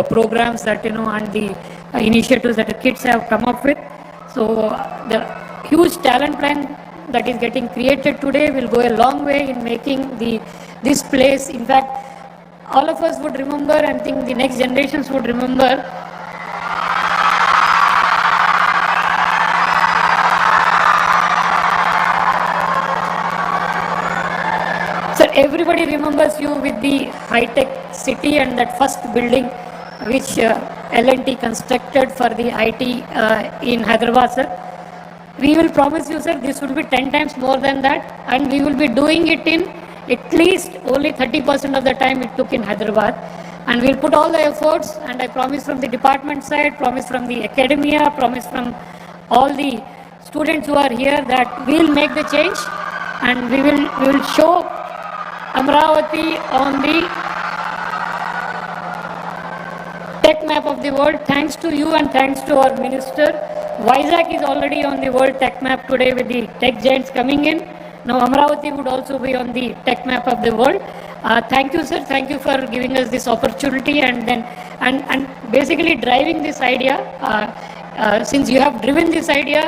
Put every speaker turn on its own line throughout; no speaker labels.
programs that, and the initiatives that the kids have come up with. So the huge talent plan that is getting created today will go a long way in making this place. In fact, all of us would remember, and think the next generations would remember. Sir, everybody remembers you with the high-tech city and that first building which L&T constructed for the IT in Hyderabad, sir. We will promise you, sir, this will be 10 times more than that, and we will be doing it in at least only 30% of the time it took in Hyderabad. And we'll put all the efforts, and I promise from the department side, promise from the academia, promise from all the students who are here that we'll make the change, and we will show Amravati on the tech map of the world. Thanks to you and thanks to our minister. Vizag is already on the world tech map today with the tech giants coming in. Now Amravati would also be on the tech map of the world. Thank you, sir. Thank you for giving us this opportunity and basically driving this idea. Since you have driven this idea,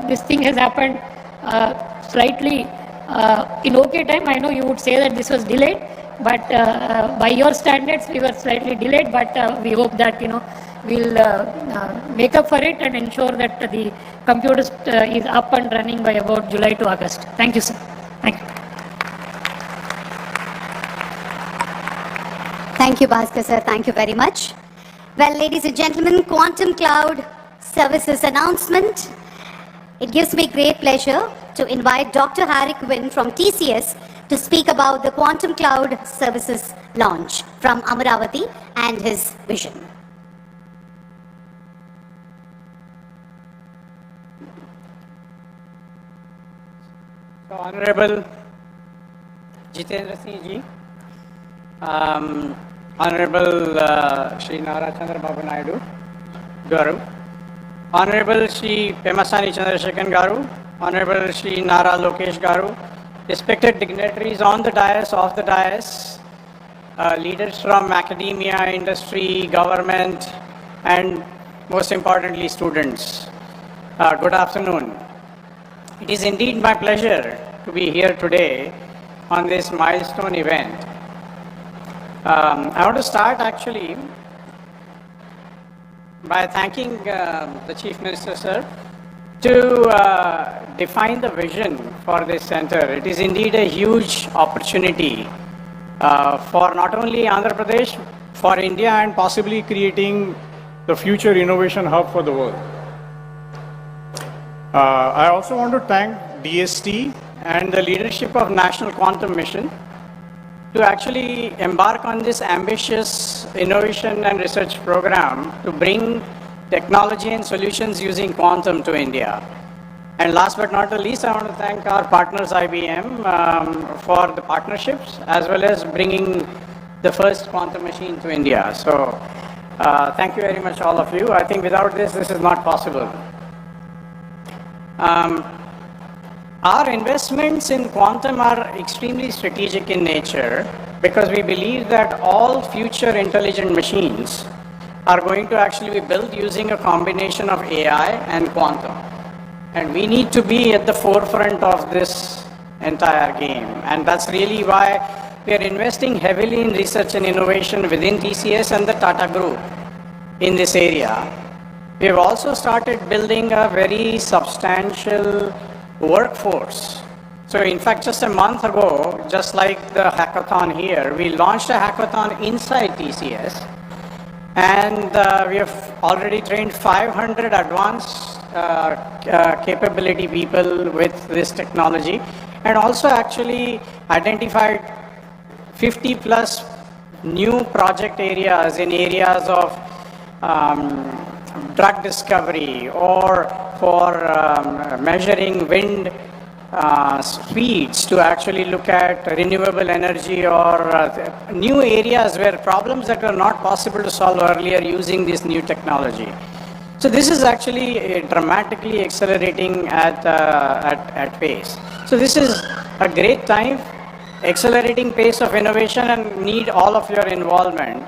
this thing has happened slightly in okay time. I know you would say that this was delayed, but by your standards we were slightly delayed, but we hope that we'll make up for it and ensure that the computer is up and running by about July to August. Thank you, sir. Thank you.
Thank you, Bhaskar sir. Thank you very much. Well, ladies and gentlemen, Quantum Cloud Services announcement. It gives me great pleasure to invite Dr. Harry Quinn from TCS to speak about the Quantum Cloud Services launch from Amaravati and his vision.
So, Honorable Jitendra Singh ji, Honorable Shri Nara Chandra Babu Naidu Garu, Honorable Shri Pemasani Chandrasekhan Garu, Honorable Shri Nara Lokesh Garu, respected dignitaries on the dais, off the dais, leaders from academia, industry, government, and most importantly, students. Good afternoon. It is indeed my pleasure to be here today on this milestone event. I want to start actually by thanking the Chief Minister, sir, to define the vision for this center. It is indeed a huge opportunity for not only Andhra Pradesh, for India, and possibly creating the future innovation hub for the world. I also want to thank DST and the leadership of National Quantum Mission to actually embark on this ambitious innovation and research program to bring technology and solutions using quantum to India. And last but not the least, I want to thank our partners IBM for the partnerships as well as bringing the first quantum machine to India. So thank you very much, all of you. I think without this, this is not possible. Our investments in quantum are extremely strategic in nature because we believe that all future intelligent machines are going to actually be built using a combination of AI and quantum. And we need to be at the forefront of this entire game. And that's really why we are investing heavily in research and innovation within TCS and the Tata Group in this area. We have also started building a very substantial workforce. So in fact, just a month ago, just like the hackathon here, we launched a hackathon inside TCS. And we have already trained 500 advanced capability people with this technology, and also actually identified 50 plus new project areas in areas of drug discovery or for measuring wind speeds to actually look at renewable energy or new areas where problems that were not possible to solve earlier using this new technology. So this is actually dramatically accelerating at pace. So this is a great time, accelerating pace of innovation, and need all of your involvement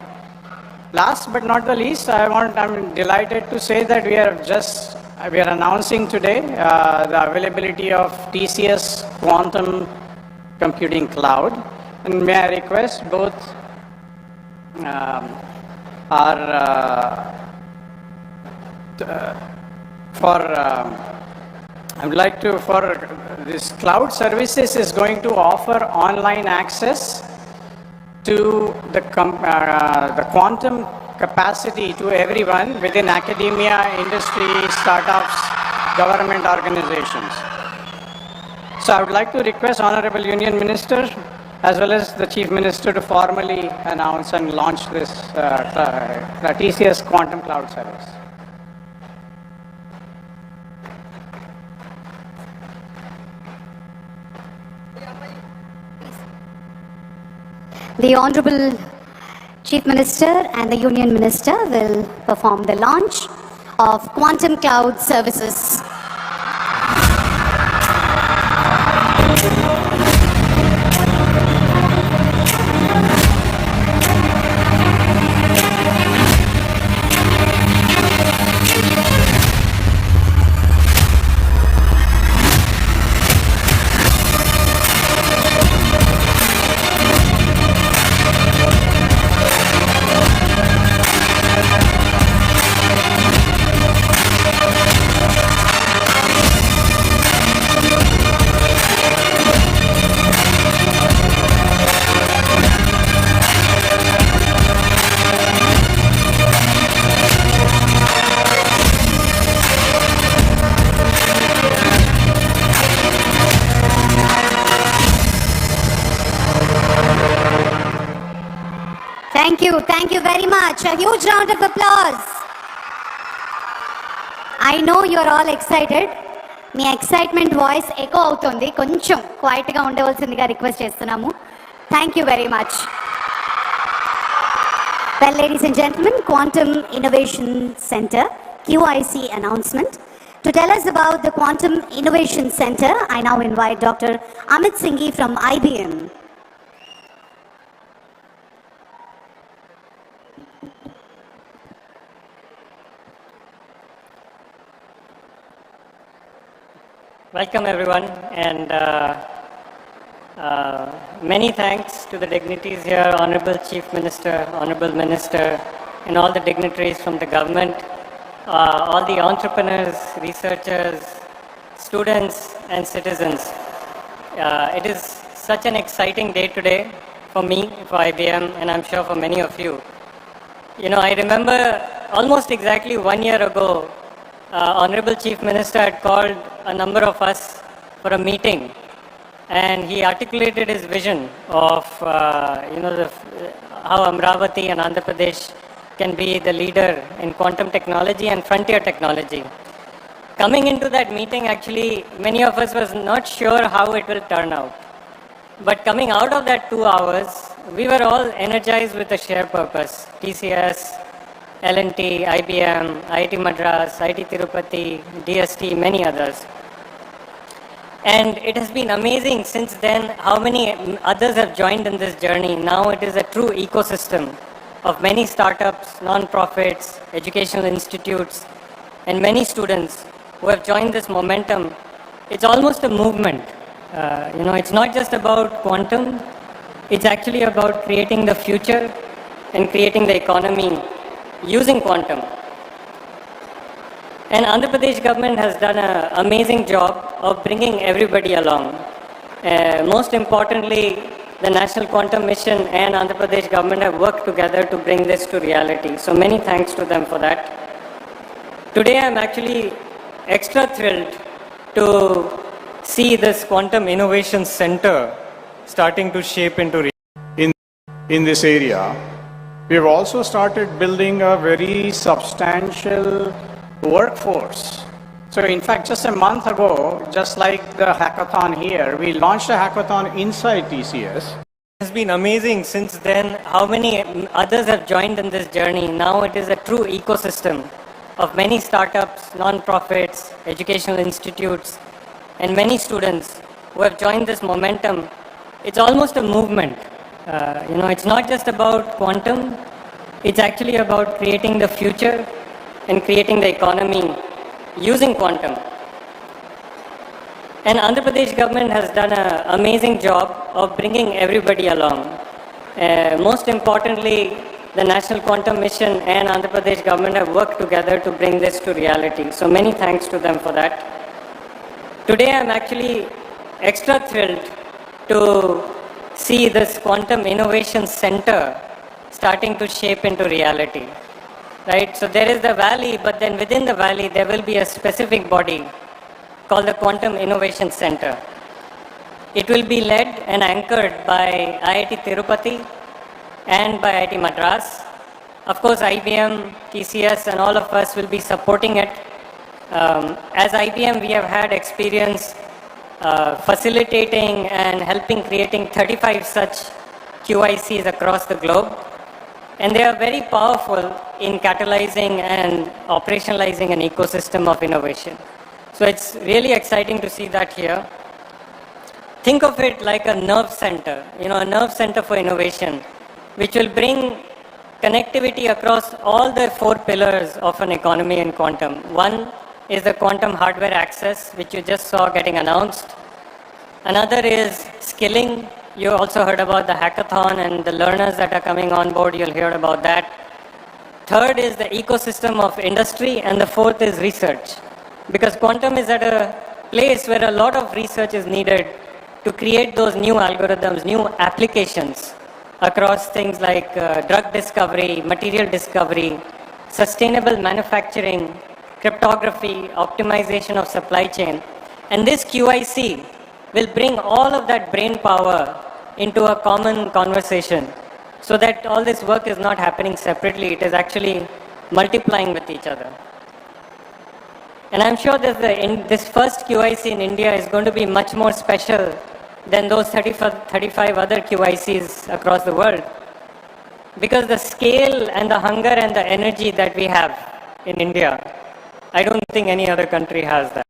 last but not the least, I'm delighted to say that we are announcing today the availability of TCS Quantum Computing Cloud. And may I request both I would like to, for this cloud services is going to offer online access to the quantum capacity to everyone within academia, industry, startups, government organizations. So I would like to request Honorable Union Minister as well as the Chief Minister to formally announce and launch this TCS Quantum Cloud Service.
The Honorable Chief Minister and the Union Minister will perform the launch of Quantum Cloud Services. Thank you very much. A huge round of applause. I know you're all excited. మీ excitement voice echo అవుతుంది, కొంచెం క్వైట్గా ఉండవలసిందిగా request చేస్తున్నాము. Thank you very much. Well, ladies and gentlemen, Quantum Innovation Center, QIC announcement. To tell us about the Quantum Innovation Center, I now invite Dr. Amit Singhi from IBM.
Welcome everyone, and many thanks to the dignitaries here, Honorable Chief Minister, Honorable Minister, and all the dignitaries from the government, all the entrepreneurs, researchers, students and citizens. It is such an exciting day today for me, for IBM, and I'm sure for many of you. You know, I remember almost exactly 1 year ago, Honorable Chief Minister had called a number of us for a meeting, and he articulated his vision of how Amravati and Andhra Pradesh can be the leader in quantum technology and frontier technology. Coming into that meeting, actually, many of us was not sure how it will turn out. But coming out of that 2 hours, we were all energized with a shared purpose. TCS, L&T, IBM, IIT Madras, IIT Tirupati, DST, many others. And it has been amazing since then how many others have joined in this journey. Now it is a true ecosystem of many startups, non-profits, educational institutes, and many students who have joined this momentum. It's almost a movement. It's not just about quantum, it's actually about creating the future and creating the economy using quantum. And Andhra Pradesh government has done an amazing job of bringing everybody along. Most importantly, the National Quantum Mission and Andhra Pradesh government have worked together to bring this to reality. So many thanks to them for that. Today I'm actually extra thrilled to see this Quantum Innovation Center starting to shape into reality.
In this area, we have also started building a very substantial workforce.
So in fact, just a month ago, just like the hackathon here, we launched a hackathon inside TCS.
It has been amazing since then how many others have joined in this journey. Now it is a true ecosystem of many startups, non-profits, educational institutes, and many students who have joined this momentum. It's almost a movement. It's not just about quantum, It's actually about creating the future and creating the economy using quantum. And Andhra Pradesh government has done an amazing job of bringing everybody along. Most importantly, the National Quantum Mission and Andhra Pradesh government have worked together to bring this to reality. So many thanks to them for that. Today I'm actually extra thrilled to see this Quantum Innovation Center starting to shape into reality. Right? So there is the valley, but then within the valley there will be a specific body called the Quantum Innovation Center. It will be led and anchored by IIT Tirupati and by IIT Madras. Of course, IBM, TCS, and all of us will be supporting it. As IBM, we have had experience facilitating and helping creating 35 such QICs across the globe. And they are very powerful in catalyzing and operationalizing an ecosystem of innovation. So it's really exciting to see that here. Think of it like a nerve center, a nerve center for innovation, which will bring connectivity across all the 4 pillars of an economy in quantum. One is the quantum hardware access, which you just saw getting announced. Another is skilling. You also heard about the hackathon and the learners that are coming on board. You'll hear about that. Third is the ecosystem of industry, and the fourth is research. Because quantum is at a place where a lot of research is needed to create those new algorithms, new applications across things like drug discovery, material discovery, sustainable manufacturing, cryptography, optimization of supply chain. And this QIC will bring all of that brain power into a common conversation so that all this work is not happening separately, it is actually multiplying with each other. And I'm sure that this first QIC in India is going to be much more special than those 35 other QICs across the world. Because the scale and the hunger and the energy that we have in India, I don't think any other country has that.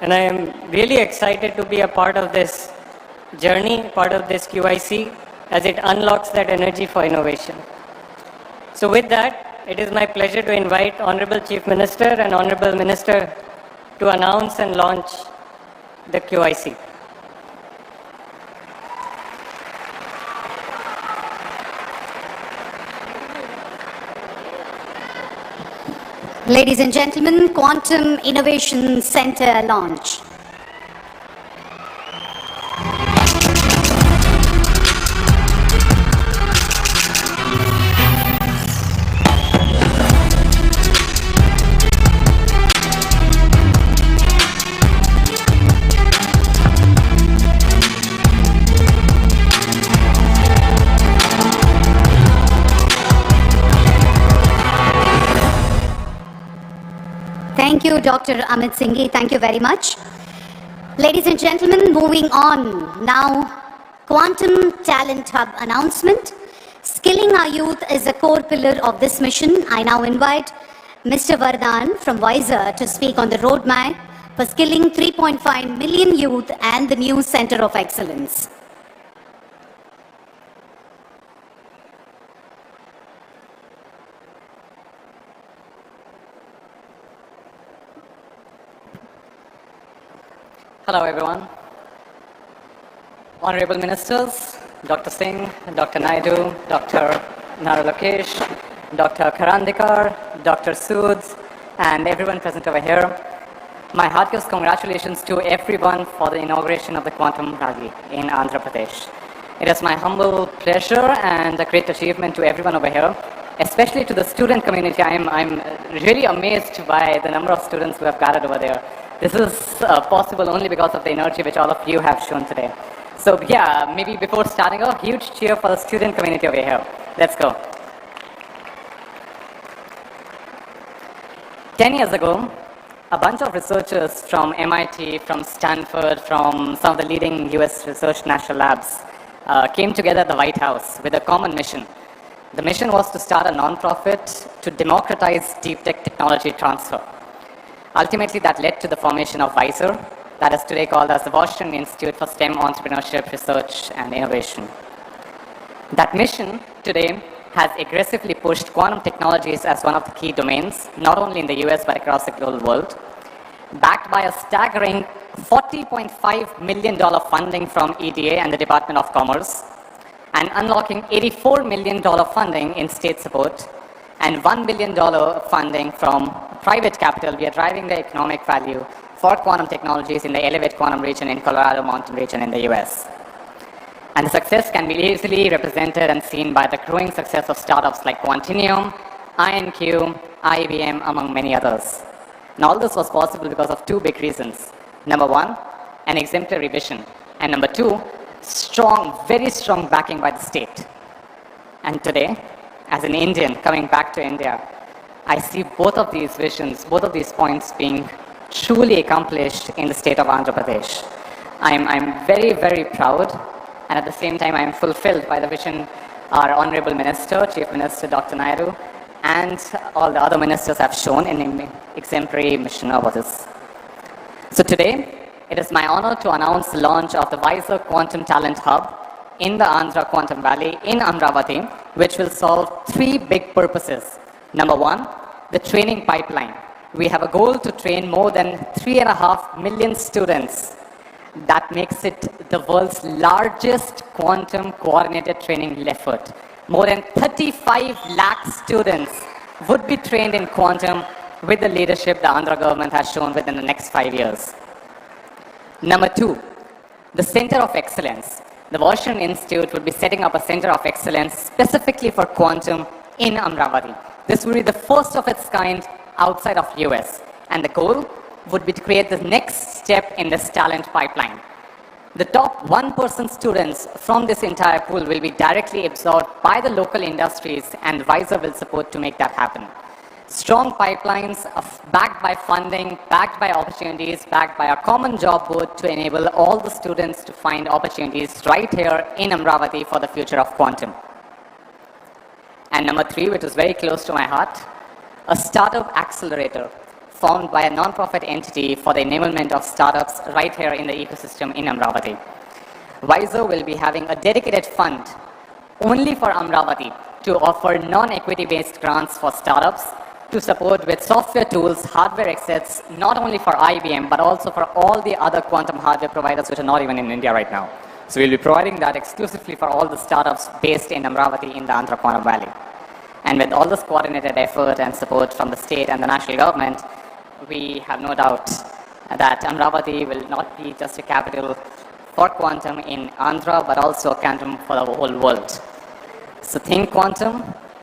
And I am really excited to be a part of this journey, part of this QIC, as it unlocks that energy for innovation. So with that, it is my pleasure to invite Honorable Chief Minister and Honorable Minister to announce and launch the QIC.
Ladies and gentlemen, Quantum Innovation Center launch. Thank you, Dr. Amit Singhi. Thank you very much. Ladies and gentlemen, moving on now, Quantum Talent Hub announcement. Skilling our youth is a core pillar of this mission. I now invite Mr. Vardhan from WISER to speak on the roadmap for skilling 3.5 million youth and the new Center of Excellence.
Hello everyone. Honorable Ministers, Dr. Singh, Dr. Naidu, Dr. Narulakesh, Dr. Karandikar, Dr. Sood, and everyone present over here. My heartiest congratulations to everyone for the inauguration of the Quantum Rally in Andhra Pradesh. It is my humble pleasure and a great achievement to everyone over here, especially to the student community. I'm really amazed by the number of students who have gathered over there. This is possible only because of the energy which all of you have shown today. So yeah, maybe before starting a huge cheer for the student community over here. Let's go. 10 years ago, a bunch of researchers from MIT, from Stanford, from some of the leading US research national labs came together at the White House with a common mission. The mission was to start a non-profit to democratize deep tech technology transfer. Ultimately, that led to the formation of WISER, that is today called as the Washington Institute for STEM Entrepreneurship, Research and Innovation. That mission today has aggressively pushed quantum technologies as one of the key domains, not only in the US but across the global world. Backed by a staggering $40.5 million funding from EDA and the Department of Commerce, and unlocking $84 million funding in state support, and $1 billion funding from private capital, we are driving the economic value for quantum technologies in the Elevate Quantum region in Colorado Mountain region in the US. And the success can be easily represented and seen by the growing success of startups like Quantinuum, INQ, IBM, among many others. And all this was possible because of two big reasons. Number one, an exemplary vision. And number two, very strong backing by the state. And today, as an Indian coming back to India, I see both of these visions, both of these points being truly accomplished in the state of Andhra Pradesh. I'm very, very proud, and at the same time, I'm fulfilled by the vision our Honorable Minister, Chief Minister Dr. Naidu, and all the other ministers have shown in an exemplary mission over this. So today, it is my honor to announce the launch of the WISER Quantum Talent Hub in the Andhra Quantum Valley in Amravati, which will solve three big purposes. Number one, the training pipeline. We have a goal to train more than 3.5 million students. That makes it the world's largest quantum coordinated training effort. More than 35 lakh students would be trained in quantum with the leadership the Andhra government has shown within the next 5 years. Number two, the Center of Excellence. The Washington Institute would be setting up a Center of Excellence specifically for quantum in Amravati. This will be the first of its kind outside of US, and the goal would be to create the next step in this talent pipeline. The top 1% students from this entire pool will be directly absorbed by the local industries, and WISER will support to make that happen. Strong pipelines backed by funding, backed by opportunities, backed by a common job board to enable all the students to find opportunities right here in Amravati for the future of quantum. And number three, which is very close to my heart, a startup accelerator formed by a non-profit entity for the enablement of startups right here in the ecosystem in Amravati. WISER will be having a dedicated fund only for Amravati to offer non-equity based grants for startups to support with software tools, hardware assets, not only for IBM, but also for all the other quantum hardware providers which are not even in India right now. So we'll be providing that exclusively for all the startups based in Amravati in the Andhra Quantum Valley. And with all this coordinated effort and support from the state and the national government, we have no doubt that Amravati will not be just a capital for quantum in Andhra, but also quantum for the whole world. So think quantum,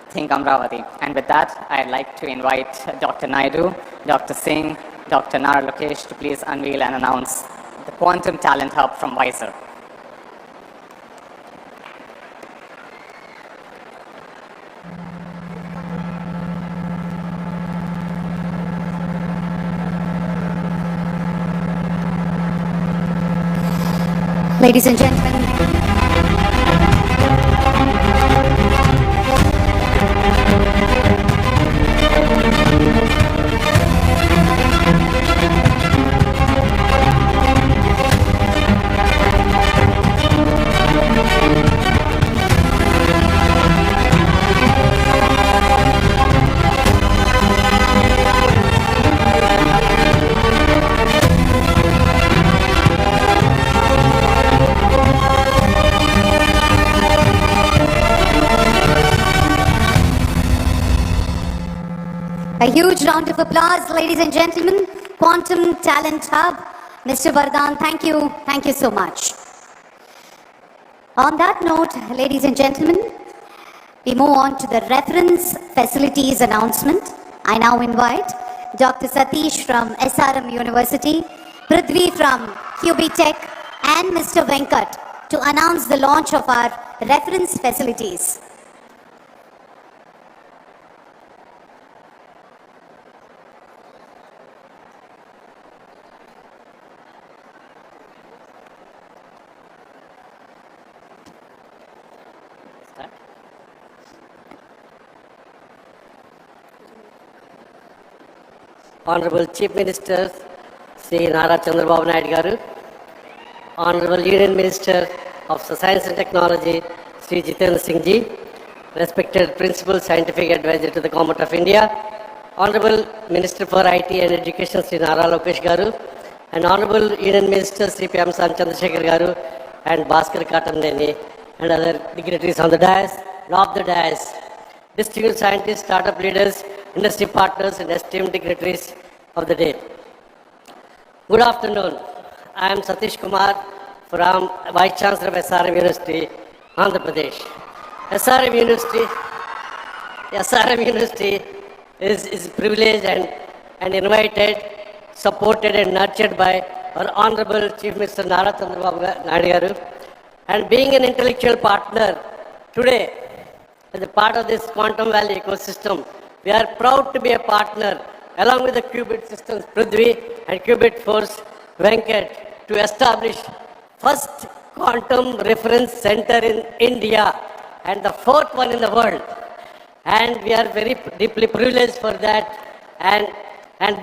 think Amravati. And with that, I'd like to invite Dr. Naidu, Dr. Singh, Dr. Nara Lokesh to please unveil and announce the Quantum Talent Hub from WISER.
Ladies and gentlemen, a huge round of applause, ladies and gentlemen. Quantum Talent Hub. Mr. Vardhan, thank you so much. On that note, ladies and gentlemen, we move on to the reference facilities announcement. I now invite Dr. Satish from SRM University, Prithvi from QB Tech, and Mr. Venkat to announce the launch of our reference facilities.
Honorable Chief Minister Sri Nara Chandrababu Naidu Garu, Honorable Union Minister of Science and Technology Sri Jitendra Singh Ji, respected Principal Scientific Advisor to the Government of India, Honorable Minister for IT and Education, Sri Nara Lokesh Garu, and Honorable Union Minister, Sri P.M. Chandrasekhar Garu, and Bhaskar Katamneni, and other dignitaries on the dais, and off the dais, distinguished scientists, startup leaders, industry partners, and esteemed dignitaries of the day. Good afternoon. I am Satish Kumar from Vice Chancellor of SRM University, Andhra Pradesh. SRM University is privileged and invited, supported and nurtured by our Honorable Chief Minister Nara Chandrababu Naidu Garu. And being an intellectual partner today, as a part of this Quantum Valley ecosystem, we are proud to be a partner along with the Qubit Systems Prithvi and Qubit Force Venkat to establish first quantum reference center in India and the fourth one in the world. And we are very deeply privileged for that. And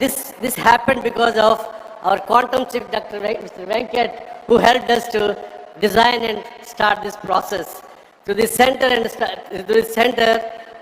this happened because of our quantum chief, Mr. Venkat, who helped us to design and start this process. To this center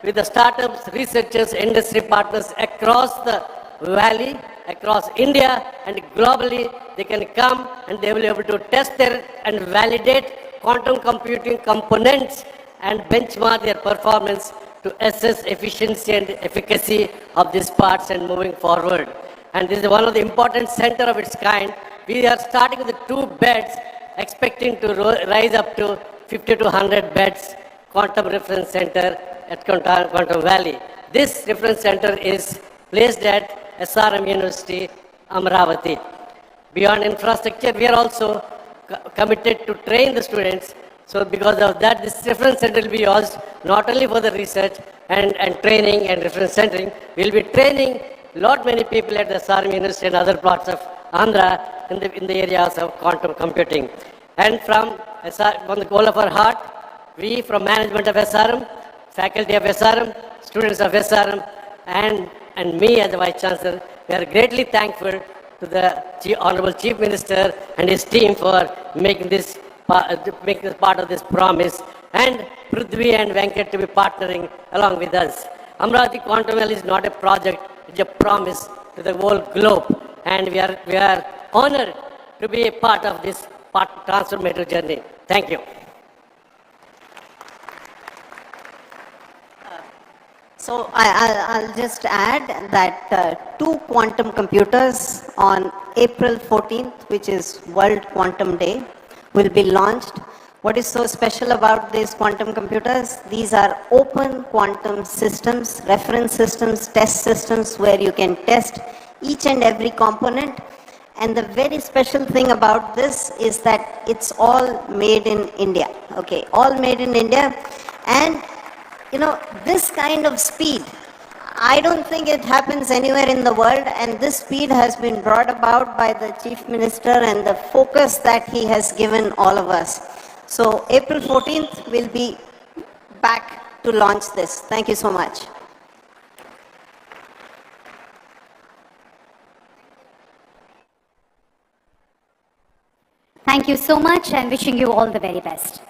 with the startups, researchers, industry partners across the valley, across India and globally, they can come and they will be able to test and validate quantum computing components and benchmark their performance to assess efficiency and efficacy of these parts and moving forward. And this is one of the important center of its kind. We are starting with the 2 beds, expecting to rise up to 50 to 100 beds quantum reference center at Quantum Valley. This reference center is placed at SRM University, Amravati. Beyond infrastructure, we are also committed to train the students. So because of that, this reference center will be used not only for the research and training and reference centering, we will be training many people at the SRM University and other parts of Andhra in the areas of quantum computing. And from the goal of our heart, we from management of SRM, faculty of SRM, students of SRM, and me as the Vice Chancellor, we are greatly thankful to the Honorable Chief Minister and his team for making this part of this promise, and Prithvi and Venkat to be partnering along with us. Amravati Quantum Valley is not a project, it's a promise to the whole globe, and we are honored to be a part of this transformative journey. Thank you.
So I'll just add that 2 quantum computers on April 14th, which is World Quantum Day, will be launched. What is so special about these quantum computers? These are open quantum systems, reference systems, test systems where you can test each and every component. And the very special thing about this is that it's all made in India. Okay, all made in India. And you know, this kind of speed, I don't think it happens anywhere in the world, and this speed has been brought about by the Chief Minister and the focus that he has given all of us. So April 14th, we'll be back to launch this. Thank you so much.
Thank you so much, and wishing you all the very best.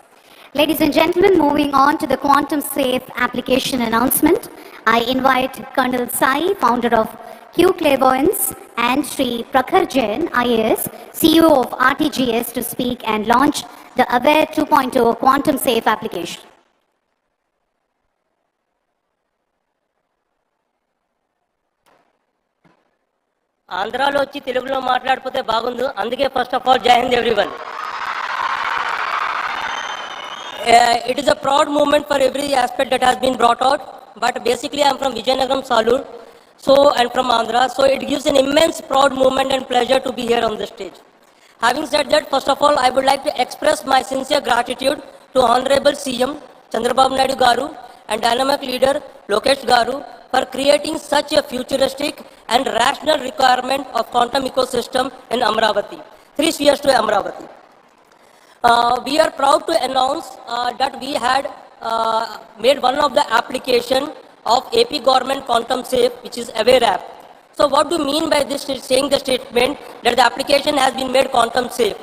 Ladies and gentlemen, moving on to the quantum safe application announcement, I invite Colonel Sai, founder of Q Clairvoyance, and Sri Prakhar Jain, IAS, CEO of RTGS, to speak and launch the AWARE 2.0 quantum safe application.
ఆంధ్రాలో వచ్చి తెలుగులో మాట్లాడిపోతే బాగుండు. అందుకే first of all జై Hind everyone. It is a proud moment for every aspect that has been brought out, but basically I am from Vijayanagaram, Salur, and from Andhra, so it gives an immense proud moment and pleasure to be here on the stage. Having said that, first of all, I would like to express my sincere gratitude to Honorable CM Chandrababu Naidu Garu and dynamic leader Lokesh Garu for creating such a futuristic and rational requirement of quantum ecosystem in Amravati. 3 spheres to Amravati. We are proud to announce that we had made one of the application of AP government quantum safe, which is AWARE app. So what do you mean by this saying the statement that the application has been made quantum safe?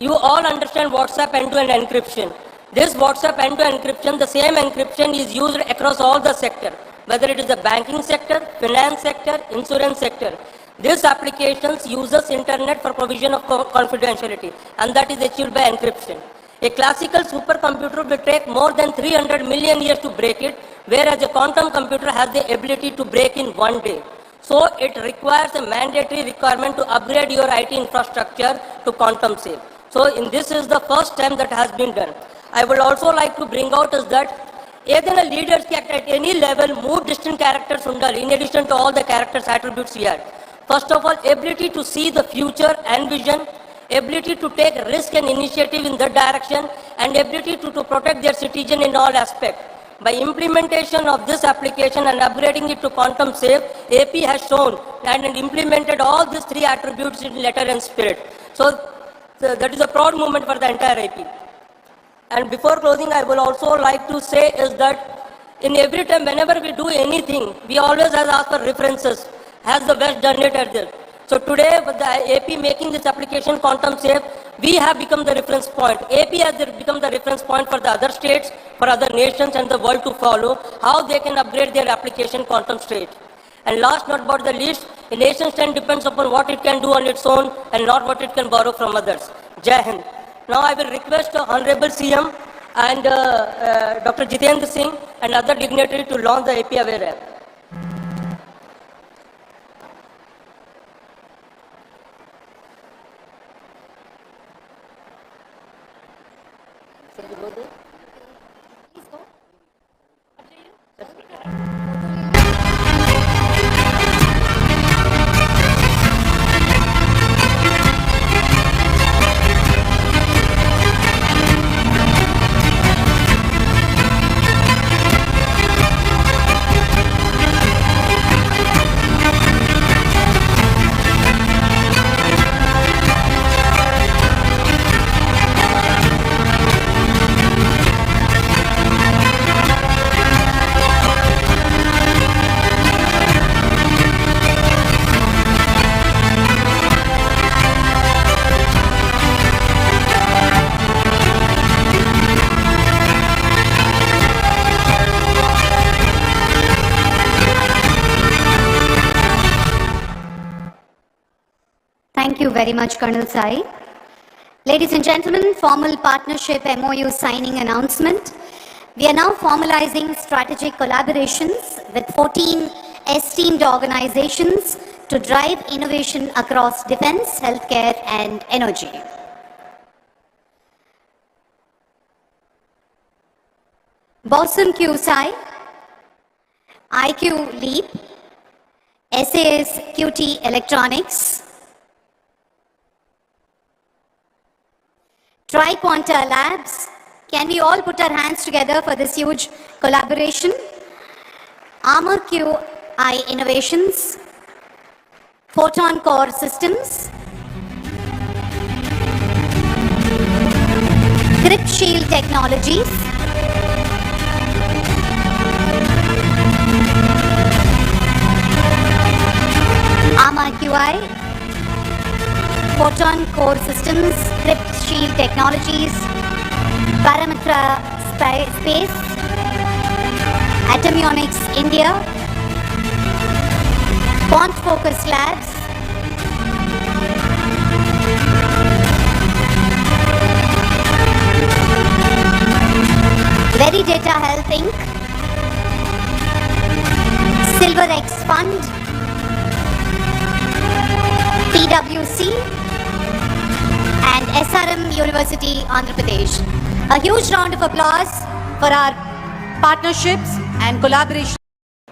You all understand WhatsApp end-to-end encryption. This WhatsApp end-to-end encryption, the same encryption is used across all the sector, whether it is the banking sector, finance sector, insurance sector. This applications uses internet for provision of confidentiality, and that is achieved by encryption. A classical supercomputer will take more than 300 million years to break it, whereas a quantum computer has the ability to break in one day. So it requires a mandatory requirement to upgrade your IT infrastructure to quantum safe. So this is the first time that has been done. I would also like to bring out is that ఏదైనా లీడర్స్కి at any level more distinct characters ఉండాలి in addition to all the characters attributes here. First of all, ability to see the future and vision, ability to take risk and initiative in that direction, and ability to protect their citizen in all aspects. By implementation of this application and upgrading it to quantum safe, AP has shown and implemented all these three attributes in letter and spirit. So that is a proud moment for the entire AP. And before closing, I will also like to say is that in every time, whenever we do anything, we always ask for references. Has the West done it at this? So today, with the AP making this application quantum safe, we have become the reference point. AP has become the reference point for the other states, for other nations and the world to follow, how they can upgrade their application quantum state. And last not but the least, a nation state depends upon what it can do on its own and not what it can borrow from others. Jai Hind. Now I will request Honorable CM and Dr. Jitendra Singh and other dignitaries to launch the AP Aware app.
Thank you very much, Colonel Sai. Ladies and gentlemen, formal partnership MOU signing announcement. We are now formalizing strategic collaborations with 14 esteemed organizations to drive innovation across defense, healthcare, and energy. Boston QSI, IQ Leap, SAS QT Electronics, Triquanta Labs. Can we all put our hands together for this huge collaboration? Armor QI Innovations, Photon Core Systems, Crypt Shield Technologies, Armor QI, Photon Core Systems, Crypt Shield Technologies, Parametra Space, Atomionics India, Quant Focus Labs, Very Data Health Inc., SilverX Fund, PwC, and SRM University, Andhra Pradesh. A huge round of applause for our partnerships and collaboration.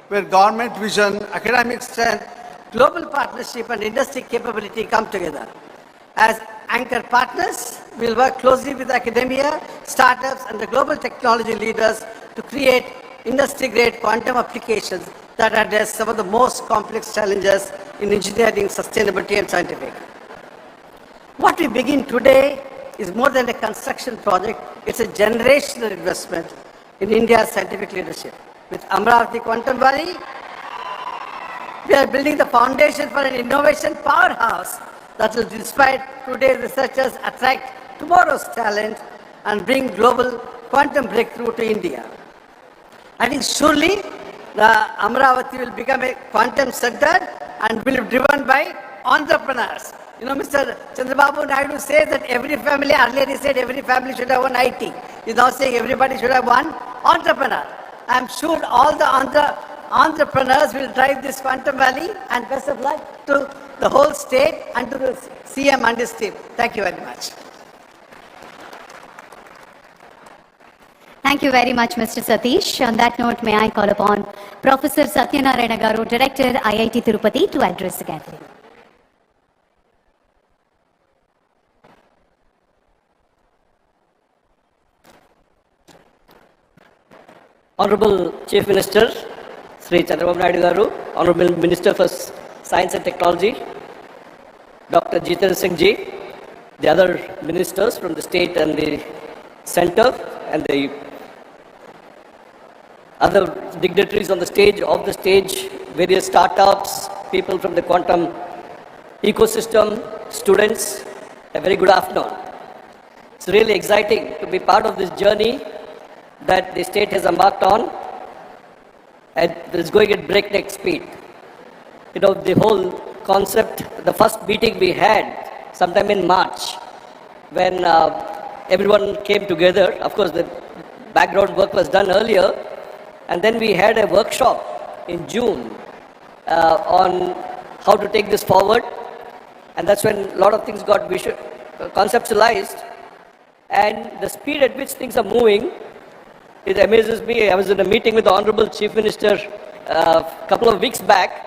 Where government vision, academic strength, global partnership and industry capability come together. As anchor partners, we'll work closely with academia, startups and the global technology leaders to create industry-grade quantum applications that address some of the most complex challenges in engineering, sustainability and scientific. What we begin today is more than a construction project, it's a generational investment in India's scientific leadership. With Amravati Quantum Valley, we are building the foundation for an innovation powerhouse that will inspire today's researchers, attract tomorrow's talent, and bring global quantum breakthrough to India. I think surely the Amravati will become a quantum center and will be driven by entrepreneurs. You know, Mr. Chandrababu Naidu says that every family, earlier he said every family should have one IT. He's now saying everybody should have one entrepreneur. I'm sure all the entrepreneurs will drive this quantum valley, and best of luck to the whole state and to the CM and his team. Thank you very much.
Thank you very much, Mr. Satish. On that note, may I call upon Professor Satyanarayana Garu, Director, IIT Tirupati, to address the gathering.
Honorable Chief Minister, Sri Chandrababu Naidu Garu, Honorable Minister for Science and Technology, Dr. Jitendra Singh Ji, the other ministers from the state and the center, and the other dignitaries on the stage, off the stage, various startups, people from the quantum ecosystem, students, a very good afternoon. It's really exciting to be part of this journey that the state has embarked on, and it's going at breakneck speed. You know, the whole concept, the first meeting we had sometime in March, when everyone came together. Of course, the background work was done earlier, and then we had a workshop in June on how to take this forward, and that's when a lot of things got conceptualized, and the speed at which things are moving, it amazes me. I was in a meeting with the Honorable Chief Minister a couple of weeks back.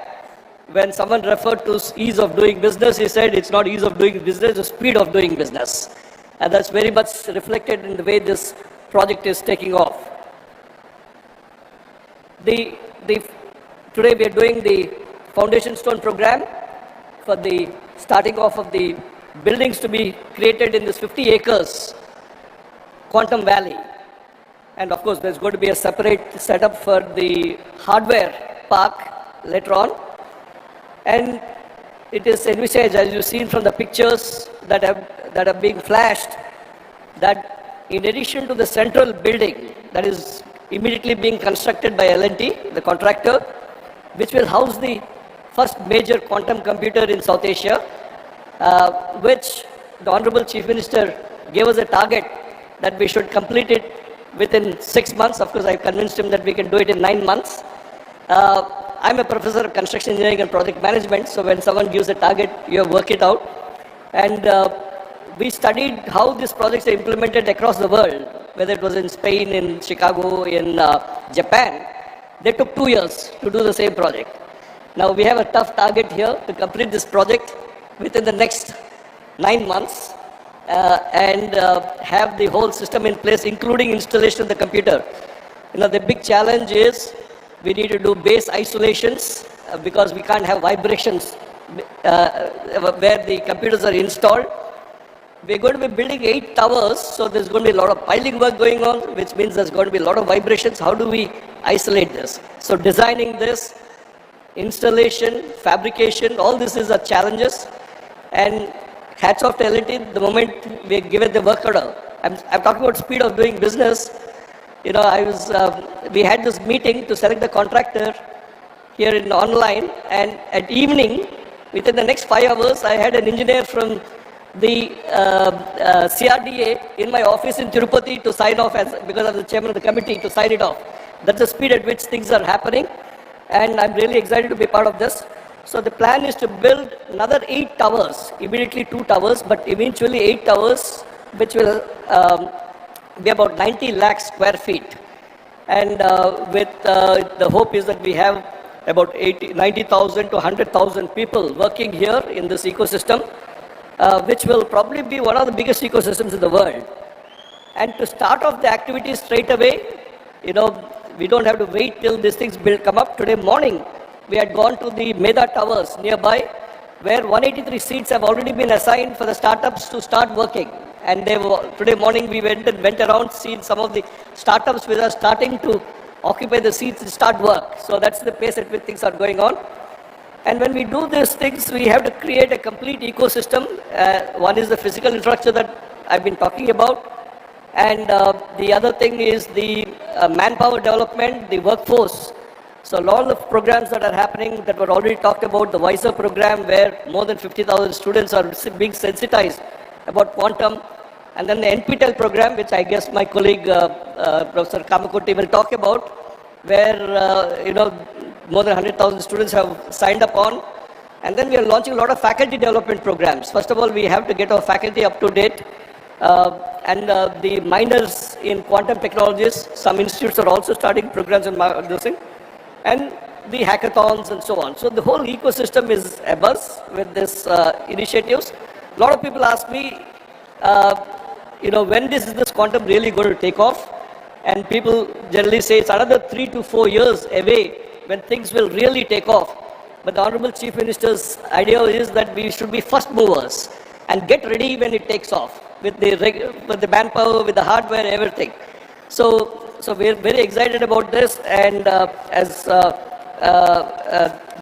When someone referred to ease of doing business, he said it's not ease of doing business, it's speed of doing business. And that's very much reflected in the way this project is taking off. Today we are doing the foundation stone program for the starting off of the buildings to be created in this 50 acres quantum valley. And of course, there's going to be a separate setup for the hardware park later on. And it is envisaged, as you've seen from the pictures that are being flashed, that in addition to the central building that is immediately being constructed by L&T, the contractor, which will house the first major quantum computer in South Asia, which the Honorable Chief Minister gave us a target that we should complete it within 6 months. Of course, I convinced him that we can do it in 9 months. I'm a professor of construction engineering and project management, so when someone gives a target, you work it out. And we studied how these projects are implemented across the world, whether it was in Spain, in Chicago, in Japan. They took 2 years to do the same project. Now we have a tough target here to complete this project within the next 9 months and have the whole system in place, including installation of the computer. You know, the big challenge is we need to do base isolations because we can't have vibrations where the computers are installed. We're going to be building 8 towers, so there's going to be a lot of piling work going on, which means there's going to be a lot of vibrations. How do we isolate this? So designing this, installation, fabrication, all this is challenges. And hats off to L&T, the moment we given the work order. I'm talking about speed of doing business. You know, we had this meeting to select the contractor here in online, and at evening, within the next 5 hours, I had an engineer from the CRDA in my office in Tirupati to sign off because I'm the chairman of the committee to sign it off. That's the speed at which things are happening, and I'm really excited to be part of this. So the plan is to build another 8 towers, immediately 2 towers, but eventually 8 towers, which will be about 90 lakh square feet. And the hope is that we have about 90,000 to 100,000 people working here in this ecosystem, which will probably be one of the biggest ecosystems in the world. And to start off the activities straight away, you know, we don't have to wait till these things come up. Today morning, we had gone to the Magadh towers nearby, where 183 seats have already been assigned for the startups to start working. And today morning we went around, seen some of the startups which are starting to occupy the seats and start work. So that's the pace at which things are going on. And when we do these things, we have to create a complete ecosystem. One is the physical infrastructure that I've been talking about. And the other thing is the manpower development, the workforce. So a lot of programs that are happening that were already talked about, the WISER program where more than 50,000 students are being sensitized about quantum. And then the NPTEL program, which I guess my colleague Professor Kamakoti will talk about, where more than 100,000 students have signed up on. And then we are launching a lot of faculty development programs. First of all, we have to get our faculty up to date. The minors in quantum technologies, some institutes are also starting programs in this thing, and the hackathons and so on. So the whole ecosystem is abuzz with these initiatives. A lot of people ask me, when is this quantum really going to take off? And people generally say it's another 3 to 4 years away when things will really take off. But the Honorable Chief Minister's idea is that we should be first movers and get ready when it takes off with the manpower, with the hardware, everything. So we're very excited about this, and as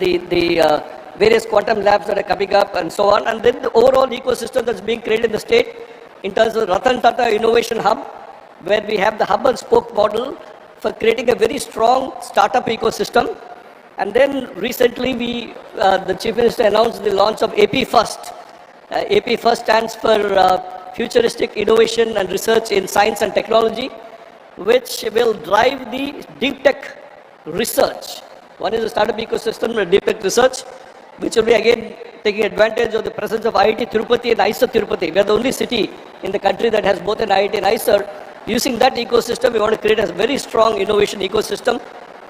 the various quantum labs that are coming up and so on, and then the overall ecosystem that's being created in the state in terms of Ratan Tata Innovation Hub, where we have the hub and spoke model for creating a very strong startup ecosystem. And then recently the Chief Minister announced the launch of AP First. AP First stands for Futuristic Innovation and Research in Science and Technology, which will drive the deep tech research. One is the startup ecosystem and deep tech research, which will be again taking advantage of the presence of IIT Tirupati and IISER Tirupati. We are the only city in the country that has both an IIT and IISER. Using that ecosystem, we want to create a very strong innovation ecosystem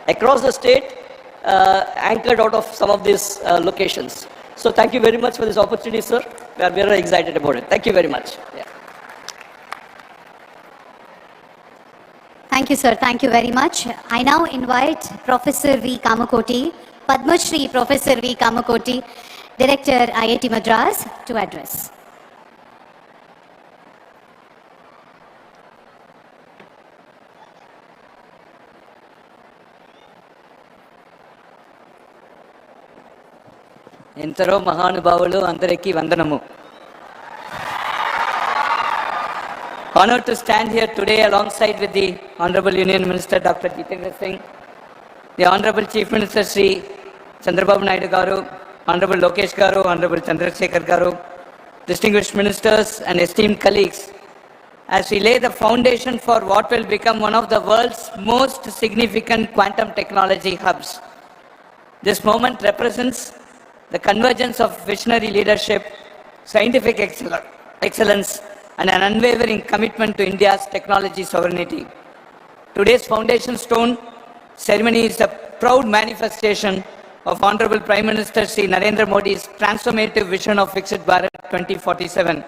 across the state, anchored out of some of these locations. So thank you very much for this opportunity, sir. We are very excited about it. Thank you very much. Yeah.
Thank you, sir. Thank you very much. I now invite Professor V. Kamakoti, Padma Shri Professor V. Kamakoti, Director IIT Madras, to address.
ఎంతరో మహానుభావులు అందరికీ వందనము. Honored to stand here today alongside with the Honorable Union Minister Dr. Jitendra Singh, the Honorable Chief Minister Sri Chandrababu Naidu Garu, Honorable Lokesh Garu, Honorable Chandrasekhar Garu, distinguished ministers and esteemed colleagues, as we lay the foundation for what will become one of the world's most significant quantum technology hubs. This moment represents the convergence of visionary leadership, scientific excellence, and an unwavering commitment to India's technology sovereignty. Today's foundation stone ceremony is a proud manifestation of Honorable Prime Minister Sri Narendra Modi's transformative vision of Viksit Bharat 2047,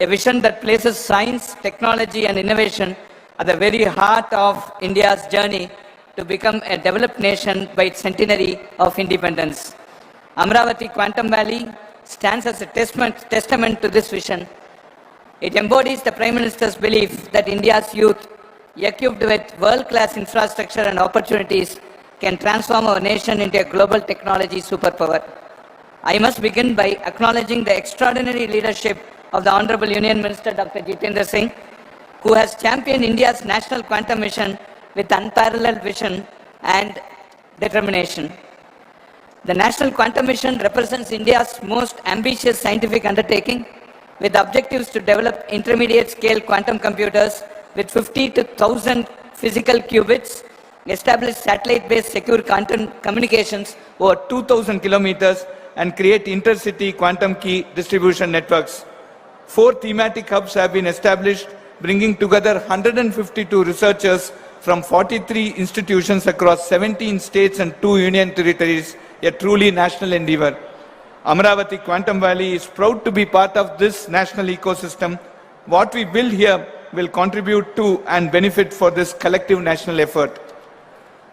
a vision that places science, technology, and innovation at the very heart of India's journey to become a developed nation by its centenary of independence. Amravati Quantum Valley stands as a testament to this vision. It embodies the Prime Minister's belief that India's youth, equipped with world-class infrastructure and opportunities, can transform our nation into a global technology superpower. I must begin by acknowledging the extraordinary leadership of the Honorable Union Minister Dr. Jitendra Singh, who has championed India's national quantum mission with unparalleled vision and determination. The National Quantum Mission represents India's most ambitious scientific undertaking, with objectives to develop intermediate-scale quantum computers with 50 to 1,000 physical qubits, establish satellite-based secure quantum communications over 2,000 kilometers, and create intercity quantum key distribution networks. 4 thematic hubs have been established, bringing together 152 researchers from 43 institutions across 17 states and 2 union territories, a truly national endeavor. Amravati Quantum Valley is proud to be part of this national ecosystem. What we build here will contribute to and benefit for this collective national effort.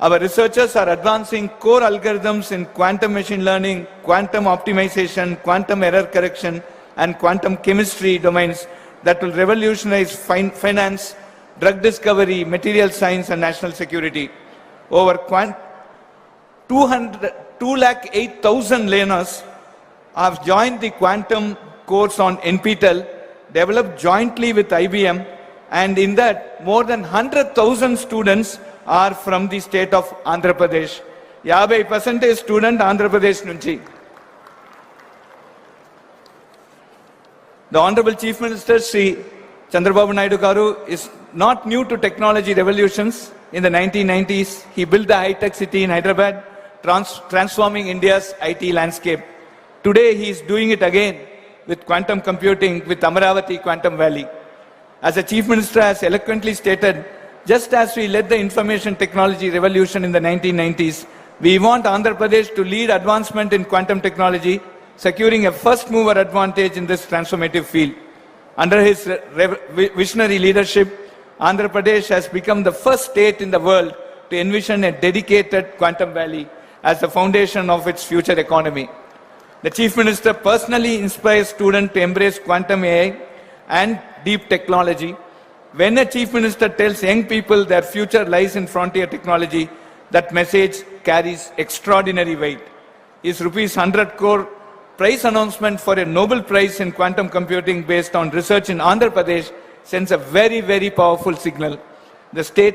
Our researchers are advancing core algorithms in quantum machine learning, quantum optimization, quantum error correction, and quantum chemistry domains that will revolutionize finance, drug discovery, material science, and national security. Over 208,000 learners have joined the quantum course on NPTEL, developed jointly with IBM,
and in that more than 100,000 students are from the state of Andhra Pradesh. 50% student Andhra Pradesh nunchi. The Honorable Chief Minister Sri Chandrababu Naidu Garu is not new to technology revolutions. In the 1990s, he built the high-tech city in Hyderabad, transforming India's IT landscape. Today, he is doing it again with quantum computing with Amaravati Quantum Valley. As the Chief Minister has eloquently stated, just as we led the information technology revolution in the 1990s, we want Andhra Pradesh to lead advancement in quantum technology, securing a first-mover advantage in this transformative field. Under his visionary leadership, Andhra Pradesh has become the first state in the world to envision a dedicated quantum valley as the foundation of its future economy. The Chief Minister personally inspires students to embrace quantum AI and deep technology. When a Chief Minister tells young people their future lies in frontier technology, that message carries extraordinary weight. His ₹100 crore prize announcement for a Nobel Prize in quantum computing based on research in Andhra Pradesh sends a very, very powerful signal. The state